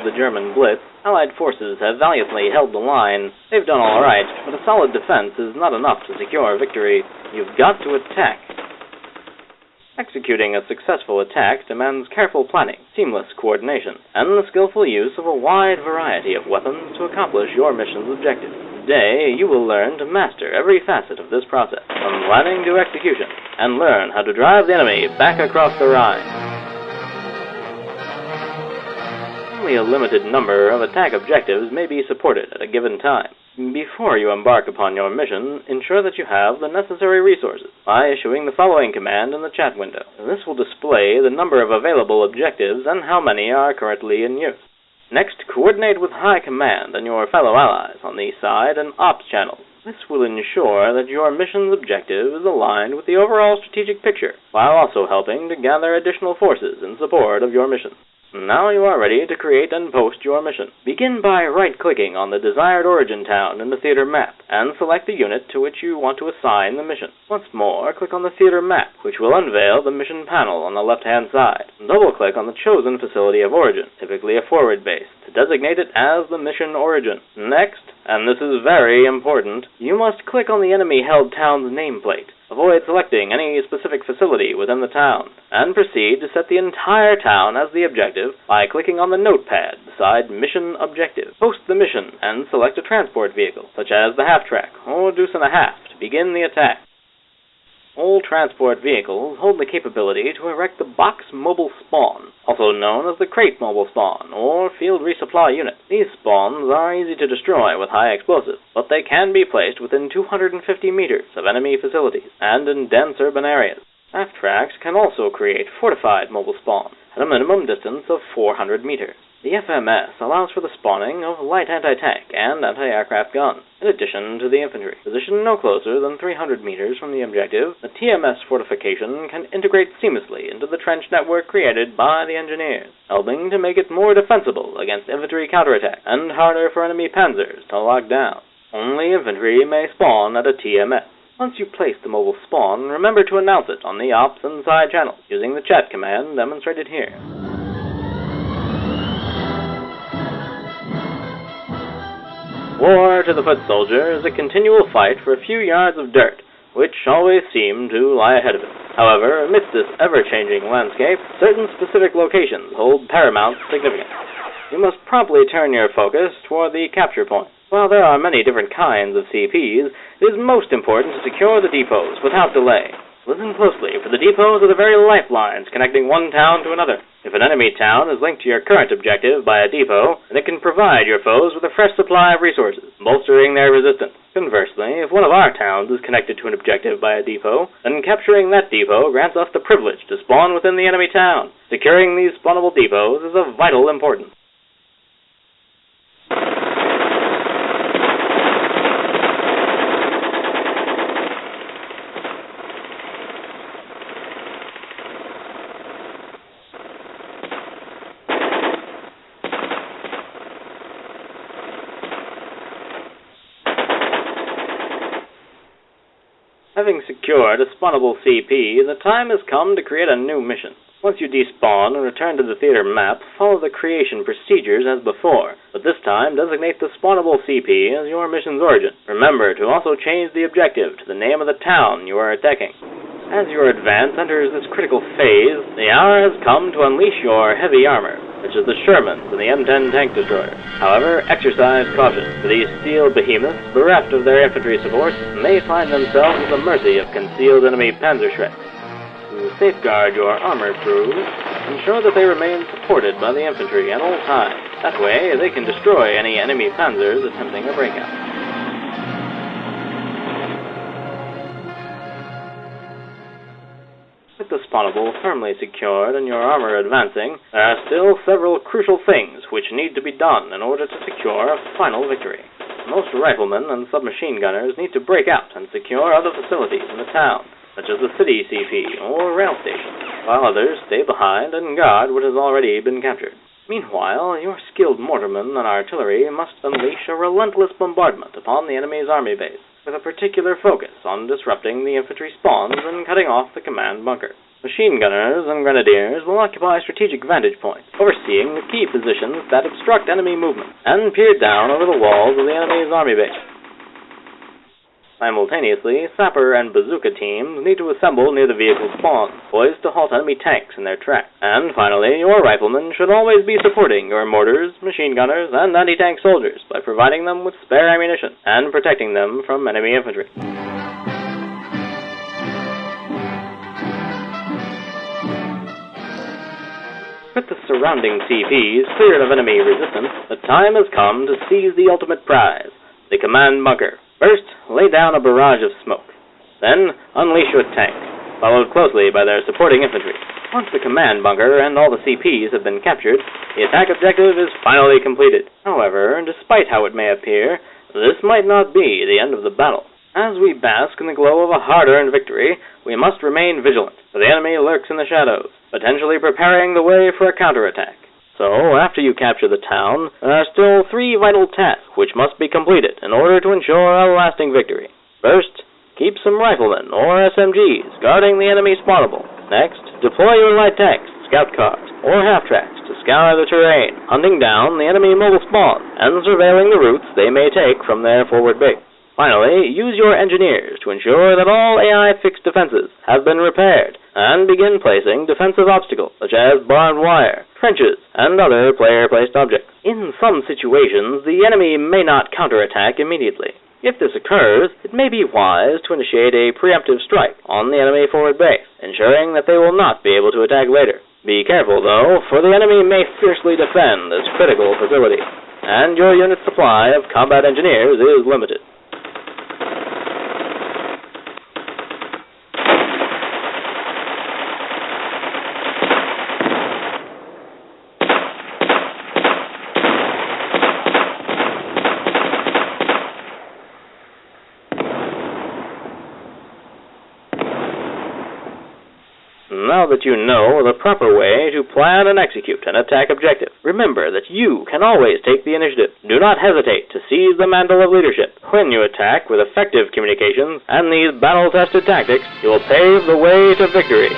of the German Blitz, Allied forces have valiantly held the line. They've done all right, but a solid defense is not enough to secure victory. You've got to attack. Executing a successful attack demands careful planning, seamless coordination, and the skillful use of a wide variety of weapons to accomplish your mission's objectives. Today, you will learn to master every facet of this process, from planning to execution, and learn how to drive the enemy back across the Rhine. Only a limited number of attack objectives may be supported at a given time. Before you embark upon your mission, ensure that you have the necessary resources by issuing the following command in the chat window. This will display the number of available objectives and how many are currently in use. Next, coordinate with High Command and your fellow allies on the side and ops channels. This will ensure that your mission's objective is aligned with the overall strategic picture, while also helping to gather additional forces in support of your mission. Now you are ready to create and post your mission. Begin by right-clicking on the desired origin town in the theater map, and select the unit to which you want to assign the mission. Once more, click on the theater map, which will unveil the mission panel on the left-hand side. Double-click on the chosen facility of origin, typically a forward base, to designate it as the mission origin. Next, and this is very important, you must click on the enemy-held town's nameplate. Avoid selecting any specific facility within the town, and proceed to set the entire town as the objective by clicking on the notepad beside Mission Objective. Post the mission and select a transport vehicle, such as the half-track or deuce and a half, to begin the attack. All transport vehicles hold the capability to erect the Box Mobile Spawn, also known as the Crate Mobile Spawn, or Field Resupply Unit. These spawns are easy to destroy with high explosives, but they can be placed within 250 meters of enemy facilities, and in dense urban areas. Half-tracks can also create fortified mobile spawns, at a minimum distance of 400 meters. The FMS allows for the spawning of light anti-tank and anti-aircraft guns, in addition to the infantry. Positioned no closer than 300 meters from the objective, the TMS fortification can integrate seamlessly into the trench network created by the engineers, helping to make it more defensible against infantry counterattack and harder for enemy panzers to lock down. Only infantry may spawn at a TMS. Once you place the mobile spawn, remember to announce it on the ops and side channels, using the chat command demonstrated here. War to the foot soldier is a continual fight for a few yards of dirt, which always seem to lie ahead of him. However, amidst this ever-changing landscape, certain specific locations hold paramount significance. You must promptly turn your focus toward the capture point. While there are many different kinds of CPs, it is most important to secure the depots without delay. Listen closely, for the depots are the very lifelines connecting one town to another. If an enemy town is linked to your current objective by a depot, then it can provide your foes with a fresh supply of resources, bolstering their resistance. Conversely, if one of our towns is connected to an objective by a depot, then capturing that depot grants us the privilege to spawn within the enemy town. Securing these spawnable depots is of vital importance. Having secured a spawnable CP, the time has come to create a new mission. Once you despawn and return to the theater map, follow the creation procedures as before, but this time designate the spawnable CP as your mission's origin. Remember to also change the objective to the name of the town you are attacking. As your advance enters this critical phase, the hour has come to unleash your heavy armor, such as the Shermans and the M10 tank destroyer. However, exercise caution, for these steel behemoths, bereft of their infantry support, may find themselves at the mercy of concealed enemy Panzerschrecks. To safeguard your armored crews, ensure that they remain supported by the infantry at all times. That way, they can destroy any enemy panzers attempting a breakout. With the spawnable firmly secured and your armor advancing, there are still several crucial things which need to be done in order to secure a final victory. Most riflemen and submachine gunners need to break out and secure other facilities in the town, such as the city CP or rail station, while others stay behind and guard what has already been captured. Meanwhile, your skilled mortarmen and artillery must unleash a relentless bombardment upon the enemy's army base, with a particular focus on disrupting the infantry spawns and cutting off the command bunker. Machine gunners and grenadiers will occupy strategic vantage points, overseeing the key positions that obstruct enemy movement, and peer down over the walls of the enemy's army base. Simultaneously, sapper and bazooka teams need to assemble near the vehicle spawns, poised to halt enemy tanks in their tracks. And finally, your riflemen should always be supporting your mortars, machine gunners, and anti-tank soldiers by providing them with spare ammunition and protecting them from enemy infantry. With the surrounding CPs cleared of enemy resistance, the time has come to seize the ultimate prize, the command bunker. First, lay down a barrage of smoke. Then, unleash your tank, followed closely by their supporting infantry. Once the command bunker and all the CPs have been captured, the attack objective is finally completed. However, despite how it may appear, this might not be the end of the battle. As we bask in the glow of a hard-earned victory, we must remain vigilant, for the enemy lurks in the shadows, potentially preparing the way for a counterattack. So, after you capture the town, there are still 3 vital tasks which must be completed in order to ensure a lasting victory. First, keep some riflemen or SMGs guarding the enemy spawnable. Next, deploy your light tanks, scout cars, or half-tracks to scour the terrain, hunting down the enemy mobile spawns and surveilling the routes they may take from their forward base. Finally, use your engineers to ensure that all AI-fixed defenses have been repaired, and begin placing defensive obstacles such as barbed wire, trenches, and other player-placed objects. In some situations, the enemy may not counterattack immediately. If this occurs, it may be wise to initiate a preemptive strike on the enemy forward base, ensuring that they will not be able to attack later. Be careful, though, for the enemy may fiercely defend this critical facility, and your unit's supply of combat engineers is limited. Now that you know the proper way to plan and execute an attack objective, remember that you can always take the initiative. Do not hesitate to seize the mantle of leadership. When you attack with effective communications and these battle-tested tactics, you will pave the way to victory.